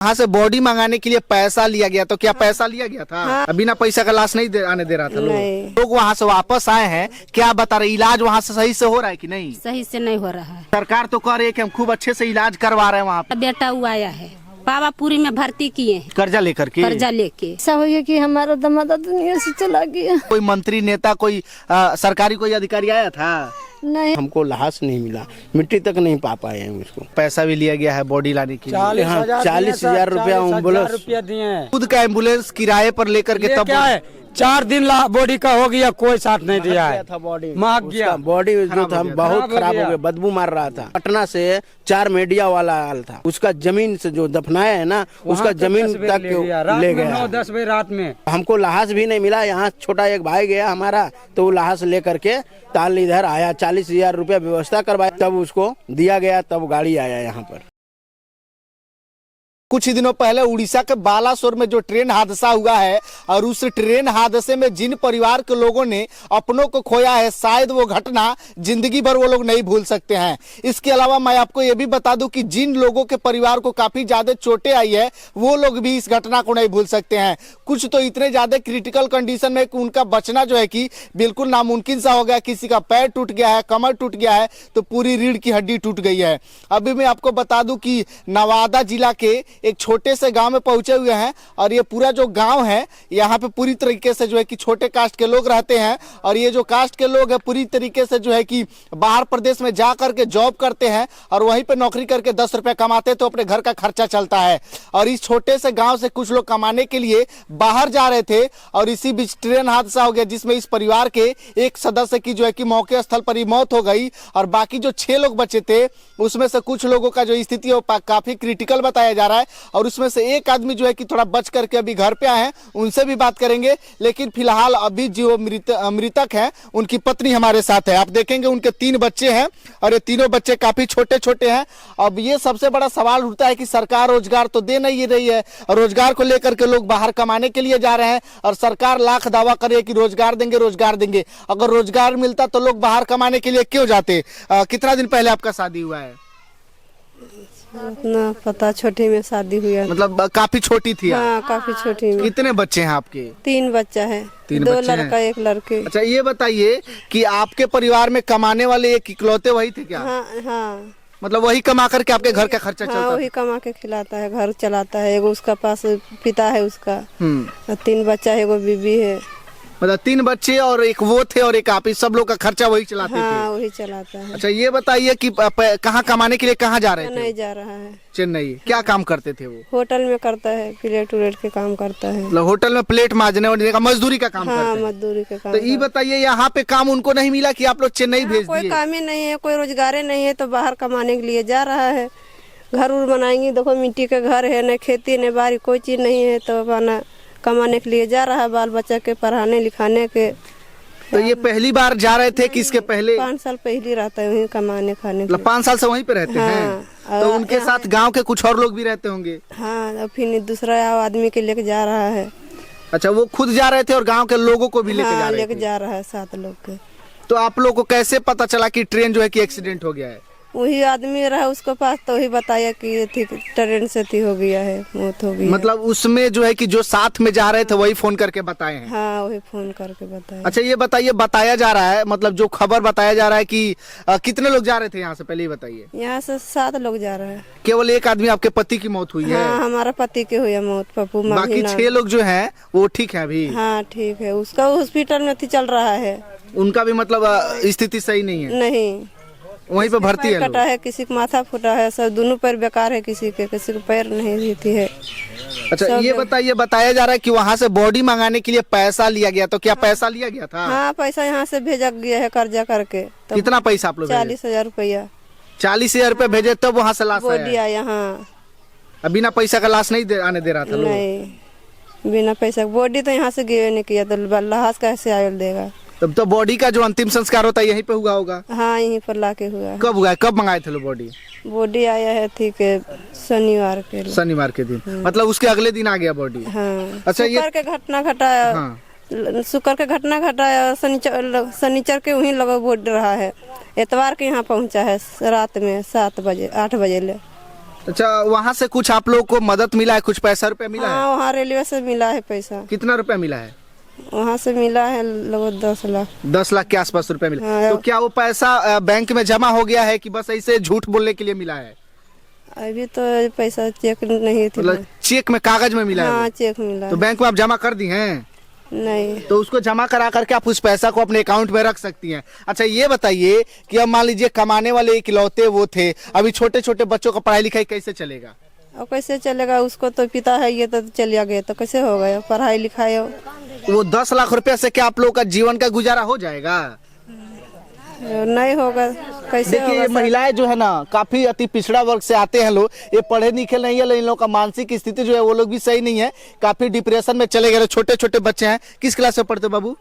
वहाँ से बॉडी मंगाने के लिए पैसा लिया गया, तो क्या पैसा लिया गया था? हाँ। बिना पैसा का लाश नहीं आने दे रहा था नहीं। लोग वहाँ से वापस आए हैं, क्या बता रहे, इलाज वहाँ से सही से हो रहा है कि नहीं? सही से नहीं हो रहा है। सरकार तो कह रही है कि हम खूब अच्छे से इलाज करवा रहे हैं वहाँ पे। बेटा हुआ आया है, पावापुरी में भर्ती किए हैं कर्जा लेकर के। कर्जा लेके। ऐसा हो गया कि हमारा दमादा दुनिया से चला गया। कोई मंत्री नेता कोई सरकारी कोई अधिकारी आया था? नहीं, हमको लाश नहीं मिला, मिट्टी तक नहीं पा पाए हैं उसको। पैसा भी लिया गया है बॉडी लाने के लिए। 40,000 रुपया एम्बुलेंस रुपया दिए हैं। खुद का एम्बुलेंस किराए पर लेकर के तब क्या है 4 दिन बॉडी का हो गया, कोई साथ नहीं दिया है। बॉडी महक गया, बॉडी जो था बहुत खराब हो गया। गया, बदबू मार रहा था। पटना से 4 मीडिया वाला आया था, उसका जमीन से जो दफनाया है ना, उसका जमीन तक ले गया। 9-10 बजे रात में हमको लाश भी नहीं मिला। यहाँ छोटा एक भाई गया हमारा, तो वो लाश लेकर के ताल इधर आया, 40,000 रुपया व्यवस्था करवाया, तब उसको दिया गया, तब गाड़ी आया यहाँ पर। कुछ ही दिनों पहले उड़ीसा के बालासोर में जो ट्रेन हादसा हुआ है, और उस ट्रेन हादसे में जिन परिवार के लोगों ने अपनों को खोया है, शायद वो घटना जिंदगी भर वो लोग नहीं भूल सकते हैं। इसके अलावा मैं आपको ये भी बता दूं कि जिन लोगों के परिवार को काफी ज्यादा चोटें आई है, वो लोग भी इस घटना को नहीं भूल सकते हैं। कुछ तो इतने ज्यादा क्रिटिकल कंडीशन में कि उनका बचना जो है कि बिल्कुल नामुमकिन सा हो गया। किसी का पैर टूट गया है, कमर टूट गया है, तो पूरी रीढ़ की हड्डी टूट गई है। अभी मैं आपको बता दूं कि नवादा जिला के एक छोटे से गांव में पहुंचे हुए हैं, और ये पूरा जो गांव है, यहाँ पे पूरी तरीके से जो है कि छोटे कास्ट के लोग रहते हैं, और ये जो कास्ट के लोग हैं पूरी तरीके से जो है कि बाहर प्रदेश में जा करके जॉब करते हैं, और वहीं पे नौकरी करके 10 रुपए कमाते, तो अपने घर का खर्चा चलता है। और इस छोटे से गाँव से कुछ लोग कमाने के लिए बाहर जा रहे थे, और इसी बीच ट्रेन हादसा हो गया, जिसमें इस परिवार के एक सदस्य की जो है कि मौके स्थल पर ही मौत हो गई, और बाकी जो 6 लोग बचे थे उसमें से कुछ लोगों का जो स्थिति है काफी क्रिटिकल बताया जा रहा है, और उसमें से एक आदमी जो है कि थोड़ा बच करके अभी घर पे आए हैं, उनसे भी बात करेंगे। लेकिन फिलहाल अभी जो मृतक हैं उनकी पत्नी हमारे साथ है। आप देखेंगे उनके 3 बच्चे हैं, और ये तीनों बच्चे काफी छोटे छोटे हैं। अब ये सबसे बड़ा सवाल उठता है कि सरकार रोजगार तो दे नहीं रही है, रोजगार को लेकर के लोग बाहर कमाने के लिए जा रहे हैं, और सरकार लाख दावा करे कि रोजगार देंगे रोजगार देंगे। अगर रोजगार मिलता तो लोग बाहर कमाने के लिए क्यों जाते? कितना दिन पहले आपका शादी हुआ है? उतना पता, छोटी में शादी हुई है। मतलब काफी छोटी थी आप? हाँ, काफी छोटी में। कितने बच्चे हैं आपके? 3 बच्चा है, 2 लड़का 1 लड़की। अच्छा, ये बताइए कि आपके परिवार में कमाने वाले एक इकलौते वही थे क्या? हाँ हाँ, मतलब वही कमा करके आपके घर का खर्चा हाँ, चलता वही कमा के खिलाता है, घर चलाता है। एगो उसका पास पिता है उसका, और 3 बच्चा है, एगो बीबी है। मतलब 3 बच्चे और एक वो थे और एक आप, सब लोग का खर्चा वही चलाते हाँ, थे? वही चलाता है। अच्छा, ये बताइए कि कहाँ कमाने के लिए कहाँ जा रहे थे? नहीं जा रहा है, चेन्नई। क्या काम करते थे वो? होटल में करता है, प्लेट उलेट के काम करता है। मतलब होटल में प्लेट मांजने वाजने का मजदूरी का काम हाँ, करते हैं? मजदूरी के काम। तो ये बताइए, यहाँ पे काम उनको नहीं मिला कि आप लोग चेन्नई भेज कोई दिए? काम ही नहीं है, कोई रोजगार नहीं है, तो बाहर कमाने के लिए जा रहा है। घर उर बनाएंगे, देखो मिट्टी के घर है, न खेती न बाड़ी, कोई चीज नहीं है, तो अपना कमाने के लिए जा रहा है, बाल बच्चा के पढ़ाने लिखाने के। तो ये पहली बार जा रहे थे कि इसके पहले? 5 साल पहले रहता है वहीं कमाने खाने के मतलब 5 साल से वहीं पे रहते हाँ, हैं? तो उनके साथ गांव के कुछ और लोग भी रहते होंगे? हाँ, और फिर दूसरा आदमी के लेके जा रहा है। अच्छा, वो खुद जा रहे थे और गांव के लोगों को भी लेके जा हाँ, रहे लेके थे? जा रहा है 7 लोग के। तो आप लोगों को कैसे पता चला कि ट्रेन जो है कि एक्सीडेंट हो गया है? वही आदमी रहा उसके पास, तो वही बताया कि ये थी ट्रेन से थी हो गया है, मौत हो गई। मतलब उसमें जो है कि जो साथ में जा रहे थे वही फोन करके बताए हैं? हाँ, वही फोन करके बताया। अच्छा, ये बताइए, बताया जा रहा है, मतलब जो खबर बताया जा रहा है कि कितने लोग जा रहे थे यहाँ से, पहले ही बताइए। यहाँ से 7 लोग जा रहे हैं। केवल एक आदमी आपके पति की मौत हुई है? हाँ, हमारा पति के हुई है मौत, पप्पू माही बाकी नाम। 6 लोग जो हैं वो ठीक है अभी? हाँ, ठीक है, उसका हॉस्पिटल में चल रहा है। उनका भी मतलब स्थिति सही नहीं है? नहीं, वहीं पे भर्ती है? कटा है, किसी का माथा फूटा है, सब दोनों पैर बेकार है, किसी के पैर नहीं रहती है। अच्छा, ये बताइए, बताया जा रहा है कि वहाँ से बॉडी मंगाने के लिए पैसा लिया गया, तो क्या पैसा लिया गया था? हाँ, पैसा यहाँ से भेजा गया है कर्जा करके। तो कितना पैसा आप लोग? 40,000 रुपया। 40,000 रुपए भेजे तब वहाँ से लाश बॉडी आया? आया। हाँ, अब बिना पैसा का लाश नहीं आने दे रहा था लोग? नहीं, बिना पैसा बॉडी तो यहाँ से गिवे नहीं किया, तो लाश कैसे आयल देगा? तब तो बॉडी का जो अंतिम संस्कार होता है यहीं पे हुआ होगा? हाँ, यहीं पर लाके हुआ है। कब हुआ है, कब मंगाए थे लोग बॉडी? बॉडी आया है ठीक है शनिवार के। शनिवार के दिन? मतलब उसके अगले दिन आ गया बॉडी? हाँ, अच्छा, ये शुक्र के घटना घटाया। हाँ, शुक्र के घटना घटाया, शनिचर के वहीं लगा बोल रहा है, एतवार के यहाँ पहुँचा है रात में 7 बजे 8 बजे ले। अच्छा, वहाँ से कुछ आप लोग को मदद मिला है, कुछ पैसा रुपया मिला है? हाँ, वहाँ रेलवे से मिला है पैसा। कितना रुपया मिला है? वहाँ से मिला है लगभग 10 लाख। 10 लाख के आसपास रुपया मिला। हाँ। तो क्या वो पैसा बैंक में जमा हो गया है कि बस ऐसे झूठ बोलने के लिए मिला है? अभी तो पैसा चेक नहीं थी। मतलब चेक में, कागज में मिला है हाँ, वो? चेक मिला तो है। बैंक में आप जमा कर दी हैं? नहीं। तो उसको जमा करा करके आप उस पैसा को अपने अकाउंट में रख सकती हैं। अच्छा, ये बताइए कि अब मान लीजिए कमाने वाले इकलौते वो थे, अभी छोटे छोटे बच्चों का पढ़ाई लिखाई कैसे चलेगा? और कैसे चलेगा? उसको तो पिता है, ये तो चलिया गया, तो कैसे हो गया पढ़ाई लिखाई? वो 10 लाख रुपया से क्या आप लोग का जीवन का गुजारा हो जाएगा? नहीं होगा, कैसे देखिए, होगा? ये महिलाएं जो है ना, काफी अति पिछड़ा वर्ग से आते हैं लोग, ये पढ़े लिखे नहीं है, इन लोगों का मानसिक स्थिति जो है वो लोग भी सही नहीं है, काफी डिप्रेशन में चले गए। छोटे छोटे बच्चे हैं। किस क्लास में पढ़ते हो बाबू?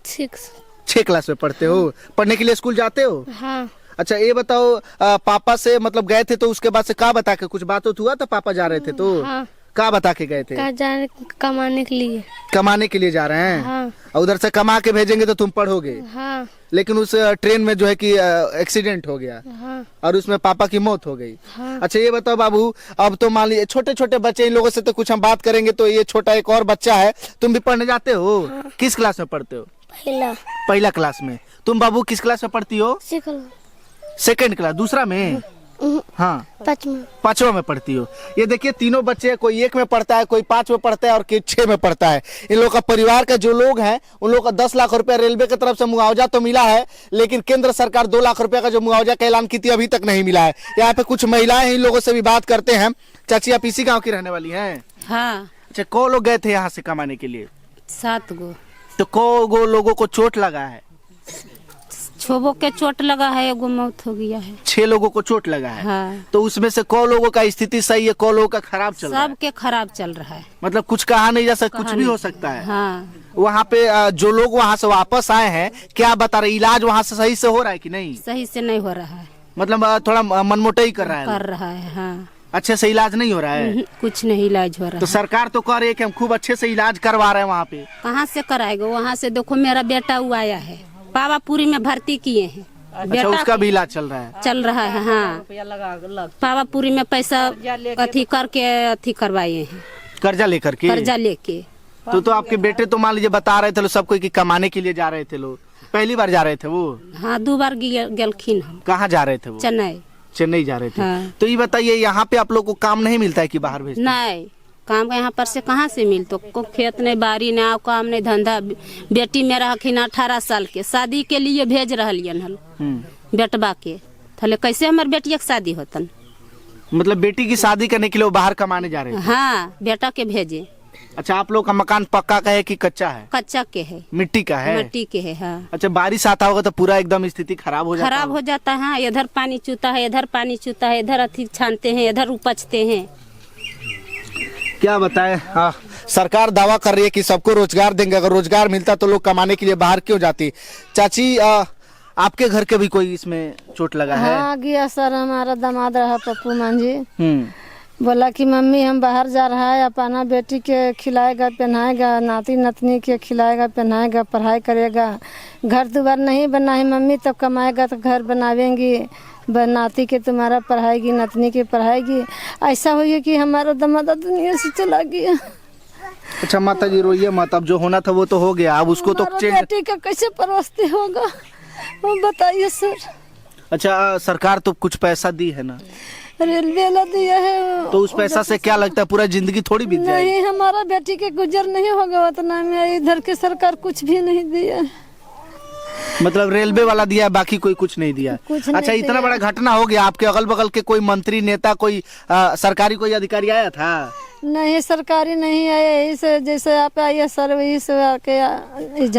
6 क्लास में पढ़ते हो। पढ़ने के लिए स्कूल जाते हो? हाँ। अच्छा, ये बताओ, पापा से मतलब गए थे तो उसके बाद से क्या बता के, कुछ बात हुआ था? पापा जा रहे थे तो हाँ। क्या बता के गए थे? जाने कमाने के लिए। कमाने के लिए जा रहे हैं। हाँ। और उधर से कमा के भेजेंगे तो तुम पढ़ोगे। हाँ। लेकिन उस ट्रेन में जो है कि एक्सीडेंट हो गया। हाँ। और उसमें पापा की मौत हो गई। हाँ। अच्छा, ये बताओ बाबू, अब तो मान लीजिए छोटे छोटे बच्चे, इन लोगों से तो कुछ हम बात करेंगे। तो ये छोटा एक और बच्चा है, तुम भी पढ़ने जाते हो? हाँ। किस क्लास में पढ़ते हो? पहला क्लास में। तुम बाबू किस क्लास में पढ़ती हो? Second class. दूसरा में? हाँ, 5वां में पढ़ती हो। ये देखिए, तीनों बच्चे, कोई 1 में पढ़ता है, कोई 5 में पढ़ता है और कोई 6 में पढ़ता है। इन लोगों का परिवार का जो लोग हैं, उन लोगों का 10 लाख रुपया रेलवे की तरफ से मुआवजा तो मिला है, लेकिन केंद्र सरकार 2 लाख रुपया का जो मुआवजा का ऐलान की थी, अभी तक नहीं मिला है। यहाँ पे कुछ महिलाएं, इन लोगों से भी बात करते हैं। चाची, आप इसी गाँव की रहने वाली है? हाँ। अच्छा, कौ लोग गए थे यहाँ से कमाने के लिए? 7 गो। तो कौ गो लोगों को चोट लगा है? 6 के चोट लगा है, एगो मौत हो गया है। 6 लोगों को चोट लगा है। हाँ। तो उसमें से कौ लोगों का स्थिति सही है, कौ लोगों का खराब चल रहा है? सबके खराब चल रहा है। मतलब कुछ कहा नहीं जा सकता, कुछ भी हो सकता है। हाँ। वहाँ पे जो लोग वहाँ से वापस आए हैं, क्या बता रहे, इलाज वहाँ से सही से हो रहा है कि नहीं? सही से नहीं हो रहा है। मतलब थोड़ा मनमोटाई कर रहा है? कर रहा है। हाँ। अच्छे से इलाज नहीं हो रहा है? कुछ नहीं इलाज हो रहा तो है। सरकार तो कह रही है कि हम खूब अच्छे से इलाज करवा रहे हैं वहाँ पे। कहाँ से कराएगा? वहाँ से देखो, मेरा बेटा हुआ आया है, पावापुरी में भर्ती किए हैं। अच्छा, उसका भी इलाज चल रहा है? चल रहा है। हाँ। पावापुरी में पैसा अथी करके अथी करवाए हैं, कर्जा लेकर के। कर्जा लेके। तो आपके बेटे तो मान लीजिए बता रहे थे लोग सबको कि कमाने के लिए जा रहे थे लोग। पहली बार जा रहे थे वो? हाँ, 2 बार गेलखिन हम। कहाँ जा रहे थे वो? चेन्नई। चेन्नई जा रहे थे। हाँ। तो ये बताइए, यहाँ पे आप लोग को काम नहीं मिलता है कि बाहर भेजते? नहीं, काम यहाँ पर से कहाँ से मिल? तो को खेत नहीं, बाड़ी नहीं, काम नहीं, धंधा। बेटी मेरा हखिन 18 साल के, शादी के लिए भेज रही हल बेटबा के। थले कैसे हमारे बेटिया के शादी होतन? मतलब बेटी की शादी करने के लिए वो बाहर कमाने जा रहे हैं? हाँ, बेटा के भेजे। अच्छा, आप लोग का मकान पक्का का है कि कच्चा है? कच्चा के है। मिट्टी का है? मिट्टी के है। हाँ। अच्छा, बारिश आता होगा तो पूरा एकदम स्थिति खराब हो जाता खराब हो जाता है। हाँ, इधर पानी चूता है, इधर पानी चूता है, इधर अथी छानते हैं, इधर उपजते हैं। क्या बताएं। हाँ, सरकार दावा कर रही है कि सबको रोजगार देंगे। अगर रोजगार मिलता तो लोग कमाने के लिए बाहर क्यों जाती? चाची, आपके घर के भी कोई इसमें चोट लगा है? हाँ, गया सर, हमारा दामाद रहा पप्पू मांझी। बोला कि मम्मी हम बाहर जा रहा है, अपना बेटी के खिलाएगा पहनाएगा, नाती नतनी के खिलाएगा पहनाएगा, पढ़ाई करेगा। घर दुआर नहीं बना है मम्मी, तब कमाएगा तो घर बनावेंगी, नाती के तुम्हारा पढ़ाएगी, नतनी के पढ़ाएगी। ऐसा हुई कि हमारा दामाद दुनिया से चला गया। अच्छा माता जी, रोइए मत, अब जो होना था वो तो हो गया, अब उसको तो बेटी का कैसे परवस्ती होगा, वो बताइए सर। अच्छा, सरकार तो कुछ पैसा दी है ना? रेलवे वाला दिया है। तो उस पैसा से क्या लगता है पूरा जिंदगी थोड़ी बीत जाएगी? नहीं, हमारा बेटी के गुजर नहीं होगा उतना में। इधर के सरकार कुछ भी नहीं दिया। मतलब रेलवे वाला दिया, बाकी कोई कुछ नहीं दिया? अच्छा, इतना बड़ा घटना हो गया, आपके अगल बगल के कोई मंत्री, नेता, कोई सरकारी कोई अधिकारी आया था? नहीं, सरकारी नहीं आए। इस जैसे आप आइए सर, वही से आके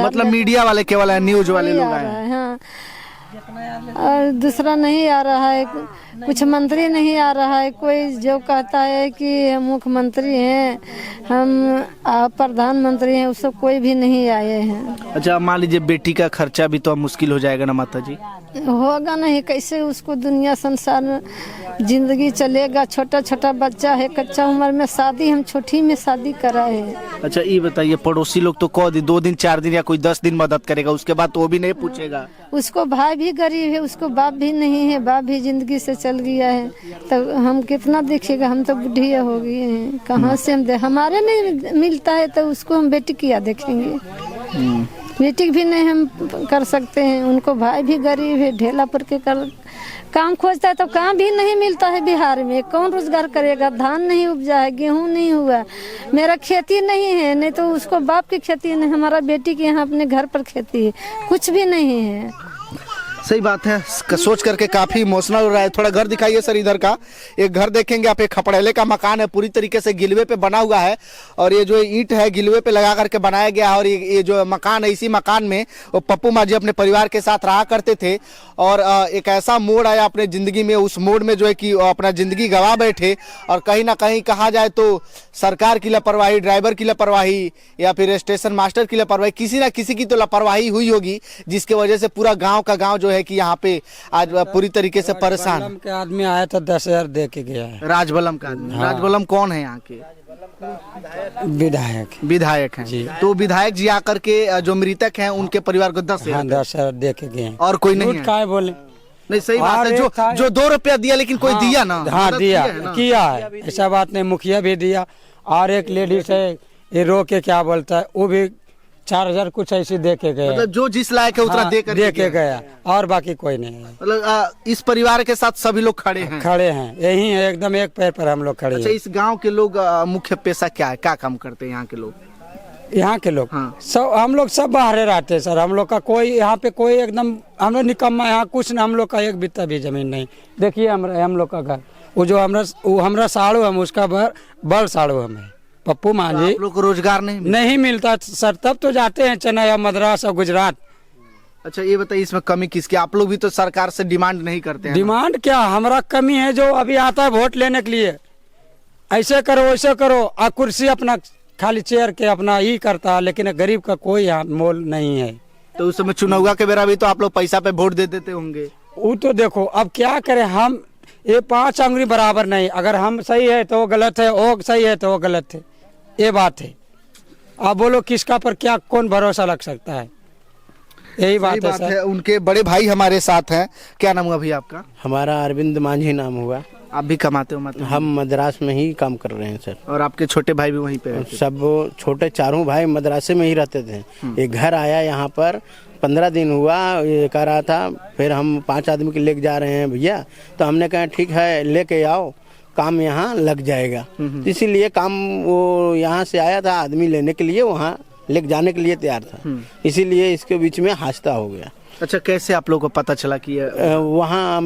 मतलब मीडिया वाले केवल है, न्यूज वाले लोग आए? हाँ, और दूसरा नहीं आ रहा है, कुछ मंत्री नहीं आ रहा है। कोई जो कहता है कि मुख्यमंत्री हैं, हम प्रधानमंत्री हैं, उससे कोई भी नहीं आए हैं। अच्छा, मान लीजिए बेटी का खर्चा भी तो अब मुश्किल हो जाएगा ना माता जी? होगा नहीं, कैसे उसको दुनिया संसार में जिंदगी चलेगा। छोटा छोटा बच्चा है, कच्चा उम्र में शादी, हम छोटी में शादी करा है। अच्छा ये बताइए, पड़ोसी लोग तो कौ दिन 2 दिन 4 दिन या कोई 10 दिन मदद करेगा, उसके बाद तो वो भी नहीं पूछेगा। उसको भाई भी गरीब है, उसको बाप भी नहीं है, बाप भी जिंदगी से चल गया है, तो हम कितना देखेगा। हम तो बुढ़िया हो गए हैं, कहाँ से हम हमारे नहीं मिलता है तो उसको हम बेटी किया देखेंगे। बेटी भी नहीं हम कर सकते हैं, उनको भाई भी गरीब है, ढेला पर के काम खोजता है तो काम भी नहीं मिलता है। बिहार में कौन रोजगार करेगा? धान नहीं उपजा है, गेहूं नहीं हुआ, मेरा खेती नहीं है, नहीं तो उसको बाप की खेती नहीं, हमारा बेटी के यहाँ अपने घर पर खेती है, कुछ भी नहीं है। सही बात है, सोच करके काफी इमोशनल हो रहा है। थोड़ा घर दिखाइए सर इधर का। एक घर देखेंगे आप, एक खपड़ेले का मकान है, पूरी तरीके से गिलवे पे बना हुआ है, और ये जो ईंट है गिलवे पे लगा करके बनाया गया है। और ये जो मकान है, इसी मकान में वो पप्पू मांझी अपने परिवार के साथ रहा करते थे। और एक ऐसा मोड़ आया अपने जिंदगी में, उस मोड़ में जो है कि अपना जिंदगी गंवा बैठे। और कहीं ना कहीं कहा जाए तो सरकार की लापरवाही, ड्राइवर की लापरवाही, या फिर स्टेशन मास्टर की लापरवाही, किसी ना किसी की तो लापरवाही हुई होगी, जिसकी वजह से पूरा गाँव का गाँव जो है कि यहाँ पे आज पूरी तरीके से परेशान। राजबलम के आदमी आया था, 10,000 दे के गया है। राजबलम का आदमी? राजबलम कौन है यहाँ के? विधायक हैं जी। तो विधायक जी आकर के जो मृतक हैं उनके परिवार को 10,000 दे के गए। और कोई नहीं है? क्या बोले? नहीं सही बात है, जो 2 रुपया दिया, लेकिन कोई दिया ना? हाँ दिया, किया है, है। ऐसा बात नहीं, मुखिया भी दिया। और एक लेडीज है, ये रो के क्या बोलता है, वो भी 4,000 कुछ ऐसे दे के गया। मतलब जो जिस लायक है उतना दे के गया, और बाकी कोई नहीं है। मतलब इस परिवार के साथ सभी लोग खड़े हैं, यही है, एकदम एक पैर पर हम लोग खड़े हैं। अच्छा, इस गांव के लोग मुख्य पेशा क्या है, क्या काम करते हैं यहाँ के लोग? यहाँ के लोग हाँ। सब, हम लोग सब बाहर रहते हैं सर। हम लोग का कोई यहाँ पे कोई एकदम, हम लोग निकम्मा, यहाँ कुछ ना, हम लोग का एक बित्ता भी जमीन नहीं। देखिए हम लोग का घर, वो जो हमरा साड़ू हम, उसका बल साड़ू हमें पप्पू मांझी। आप लोग को रोजगार नहीं मिलता सर, तब तो जाते हैं चेन्नई या मद्रास और गुजरात। अच्छा ये बताइए, इसमें कमी किसकी? आप लोग भी तो सरकार से डिमांड नहीं करते हैं? डिमांड क्या, हमारा कमी है जो अभी आता है वोट लेने के लिए, ऐसे करो वैसे करो, और कुर्सी अपना खाली चेयर के अपना ही करता है, लेकिन गरीब का कोई यहाँ मोल नहीं है। तो उस समय चुनाव के बेरा भी तो आप लोग पैसा पे वोट दे देते होंगे? वो तो देखो अब क्या करें हम, ये 5 अंगुली बराबर नहीं, अगर हम सही है तो वो गलत है, वो सही है तो वो गलत है, ये बात है। आप बोलो किसका पर क्या कौन भरोसा लग सकता है, यही बात है सर। उनके बड़े भाई हमारे साथ हैं। क्या नाम हुआ भैया आपका? हमारा अरविंद मांझी नाम हुआ। आप भी कमाते हो? मतलब हम मद्रास में ही काम कर रहे हैं सर। और आपके छोटे भाई भी वहीं पे रहते हैं? सब छोटे चारों भाई मद्रासे में ही रहते थे। एक घर आया यहाँ पर, 15 दिन हुआ, ये कह रहा था, फिर हम 5 आदमी के लेके जा रहे हैं भैया, तो हमने कहा ठीक है लेके आओ, काम यहाँ लग जाएगा। इसीलिए काम वो यहाँ से आया था आदमी लेने के लिए, वहाँ लेके जाने के लिए तैयार था, इसीलिए इसके बीच में हादसा हो गया। अच्छा, कैसे आप लोगों को पता चला कि वहाँ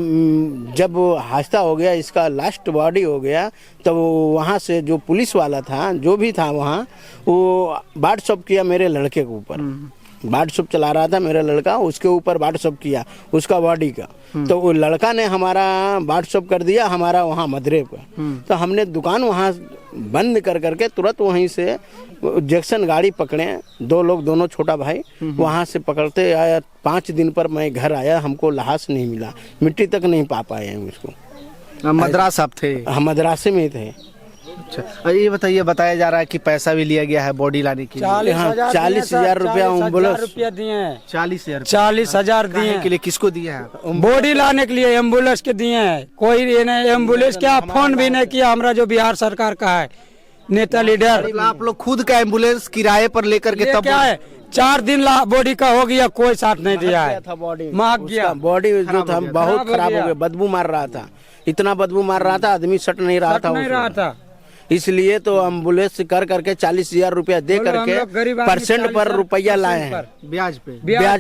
जब हादसा हो गया, इसका लास्ट बॉडी हो गया, तब वहाँ से जो पुलिस वाला था, जो भी था वहाँ, वो व्हाट्सअप किया मेरे लड़के के ऊपर। व्हाट्सअप चला रहा था मेरा लड़का, उसके ऊपर व्हाट्सअप किया उसका बॉडी का, तो वो लड़का ने हमारा व्हाट्सअप कर दिया हमारा वहाँ मदरे पर। तो हमने दुकान वहाँ बंद कर करके तुरंत वहीं से जैक्सन गाड़ी पकड़े, 2 लोग, दोनों छोटा भाई, वहाँ से पकड़ते आया। 5 दिन पर मैं घर आया, हमको लाश नहीं मिला, मिट्टी तक नहीं पा पाए हैं उसको। मद्रास आप थे? हम मद्रासे में थे। अच्छा, ये बताइए, बताया जा रहा है कि पैसा भी लिया गया है बॉडी लाने के लिए? 40,000 रुपया एम्बुलेंस दिए हैं। 40,000 दिए के लिए? किसको दिया है? बॉडी लाने के लिए एम्बुलेंस के दिए हैं। कोई एम्बुलेंस क्या फोन भी नहीं किया। हमारा जो बिहार सरकार का है नेता लीडर, आप लोग खुद का एम्बुलेंस किराए पर लेकर के? तब क्या है, 4 दिन बॉडी का हो गया, कोई साथ नहीं दिया है, मांग गया। बॉडी जो था बहुत खराब हो गया, बदबू मार रहा था, इतना बदबू मार रहा था, आदमी सट नहीं रहा था। इसलिए तो एम्बुलेंस कर करके 40,000 रुपया दे करके परसेंट पर रुपया लाए हैं, ब्याज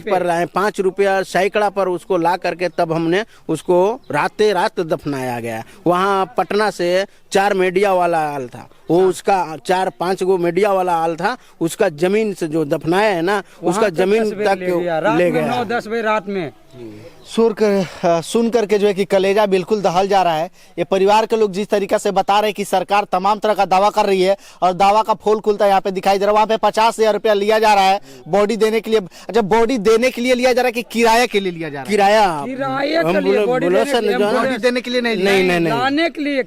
पर लाए। 5 रुपया सैकड़ा पर उसको ला करके तब हमने उसको रात दफनाया गया। वहाँ पटना से 4 मीडिया वाला आल था, वो उसका 4-5 गो मीडिया वाला आल था, उसका जमीन से जो दफनाया है ना, उसका जमीन तक ले गया। 9-10 बजे रात में सुन करके जो है कि कलेजा बिल्कुल दहल जा रहा है। ये परिवार के लोग जिस तरीके से बता रहे हैं कि सरकार तमाम तरह का दावा कर रही है और दावा का फूल खुलता है यहाँ पे दिखाई दे रहा है। वहाँ पे 50,000 रुपया लिया जा रहा है बॉडी देने के लिए। अच्छा, बॉडी देने के लिए लिया जा रहा है कि किराए के लिए लिया जा रहा है? बॉडी देने के लिए नहीं,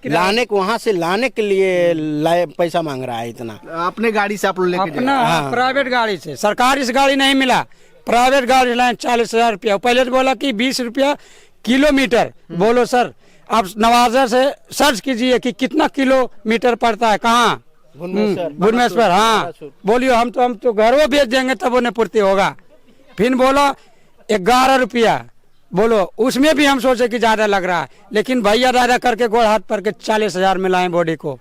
लाने को वहाँ से लाने के लिए पैसा मांग रहा है इतना। अपने गाड़ी से आप लोग लेके अपना प्राइवेट गाड़ी से, सरकार इस गाड़ी नहीं मिला, प्राइवेट गाड़ी लाए 40,000 रुपया। पहले तो बोला कि 20 रुपया किलोमीटर। बोलो सर, आप नवाजा से सर्च कीजिए कि कितना किलोमीटर पड़ता है, कहाँ? भुवनेश्वर। हाँ, बोलियो हम तो घरों बेच देंगे तब उन्हें पूर्ति होगा। फिर बोलो 11 रुपया, बोलो उसमें भी हम सोचे कि ज्यादा लग रहा है, लेकिन भैया दादा करके गोड़ हाथ पर के 40,000 में लाए बॉडी को।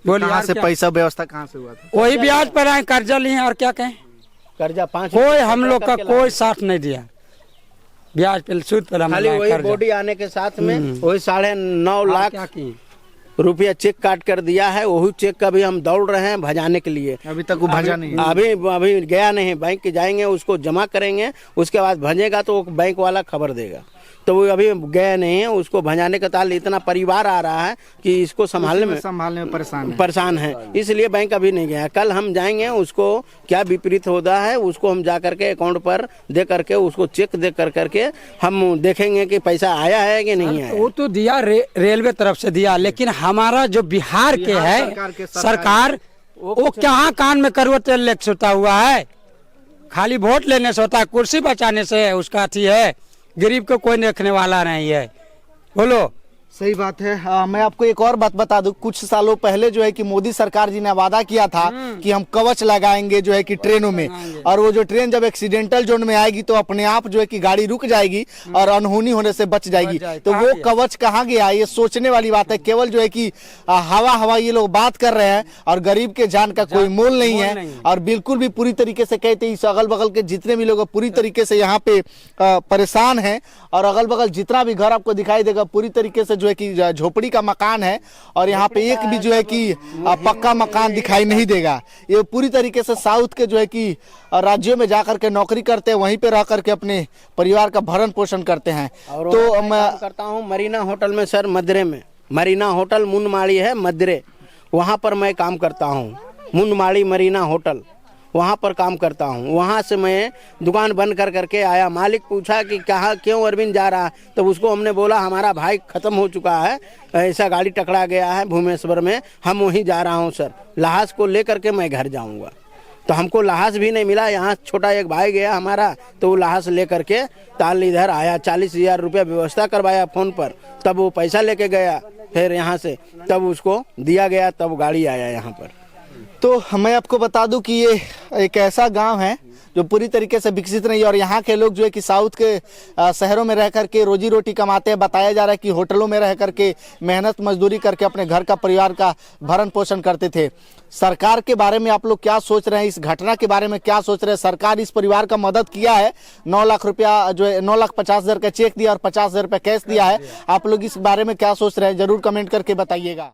बोलिए कहाँ से पैसा व्यवस्था कहाँ से हुआ था? वही ब्याज पर आए, कर्जा लिए और क्या कहें। कर्जा 5 कोई हम लोग का कोई साथ नहीं दिया, ब्याज पे सूद पर हम खाली वही बॉडी आने के साथ में वही 9.5 लाख रुपया चेक काट कर दिया है। वही चेक का भी हम दौड़ रहे हैं भजाने के लिए। अभी तक वो भजा नहीं है। अभी गया नहीं। बैंक जाएंगे, उसको जमा करेंगे, उसके बाद भजेगा तो बैंक वाला खबर देगा। तो वो अभी गया नहीं है, उसको भजाने का ताल इतना परिवार आ रहा है कि इसको संभालने में परेशान है, इसलिए बैंक अभी नहीं गया। कल हम जाएंगे, उसको क्या विपरीत होता है उसको हम जा करके अकाउंट पर दे करके उसको चेक दे करके हम देखेंगे कि पैसा आया है कि नहीं आया। वो तो दिया रेलवे तरफ से दिया, लेकिन हमारा जो बिहार के है सरकार, वो क्या कान में करुआ तेल लेके सोता हुआ है। खाली वोट लेने से होता है, कुर्सी बचाने से उसका अथी है। गरीब को कोई देखने वाला नहीं है। बोलो, सही बात है। मैं आपको एक और बात बता दूं, कुछ सालों पहले जो है कि मोदी सरकार जी ने वादा किया था कि हम कवच लगाएंगे जो है कि ट्रेनों में, और वो जो ट्रेन जब एक्सीडेंटल जोन में आएगी तो अपने आप जो है कि गाड़ी रुक जाएगी और अनहोनी होने से बच जाएगी। तो वो कवच कहाँ गया, ये सोचने वाली बात है। केवल जो है कि हवा ये लोग बात कर रहे हैं और गरीब के जान का कोई मोल नहीं है। और बिल्कुल भी पूरी तरीके से कहते इस अगल बगल के जितने भी लोग पूरी तरीके से यहाँ पे परेशान है, और अगल बगल जितना भी घर आपको दिखाई देगा पूरी तरीके से जो है कि झोपड़ी का मकान है, और यहाँ पे एक भी जो है कि पक्का मकान दिखाई नहीं देगा। ये पूरी तरीके से साउथ के जो है कि राज्यों में जाकर के नौकरी करते हैं, वहीं पे रह करके अपने परिवार का भरण पोषण करते हैं। तो मैं करता हूँ मरीना होटल में सर, मदरे में। मरीना होटल मुनमाड़ी है, मदरे, वहाँ पर मैं काम करता हूँ। मुनमाड़ी मरीना होटल, वहाँ पर काम करता हूँ। वहाँ से मैं दुकान बंद कर करके आया। मालिक पूछा कि कहाँ क्यों अरविंद जा रहा है, तो उसको हमने बोला हमारा भाई ख़त्म हो चुका है, ऐसा गाड़ी टकरा गया है भुवनेश्वर में, हम वहीं जा रहा हूँ सर। लाश को लेकर के मैं घर जाऊँगा। तो हमको लाश भी नहीं मिला। यहाँ छोटा एक भाई गया हमारा, तो वो लाश ले करके ताल इधर आया। 40,000 रुपया व्यवस्था करवाया फ़ोन पर, तब वो पैसा लेके गया। फिर यहाँ से तब उसको दिया गया, तब गाड़ी आया यहाँ पर। तो मैं आपको बता दूं कि ये एक ऐसा गांव है जो पूरी तरीके से विकसित नहीं है, और यहाँ के लोग जो है कि साउथ के शहरों में रह करके रोजी रोटी कमाते हैं। बताया जा रहा है कि होटलों में रह करके मेहनत मजदूरी करके अपने घर का परिवार का भरण पोषण करते थे। सरकार के बारे में आप लोग क्या सोच रहे हैं, इस घटना के बारे में क्या सोच रहे हैं? सरकार इस परिवार का मदद किया है, 9 लाख रुपया जो है 9,50,000 का चेक दिया और 50,000 रुपया कैश दिया है। आप लोग इस बारे में क्या सोच रहे हैं, जरूर कमेंट करके बताइएगा।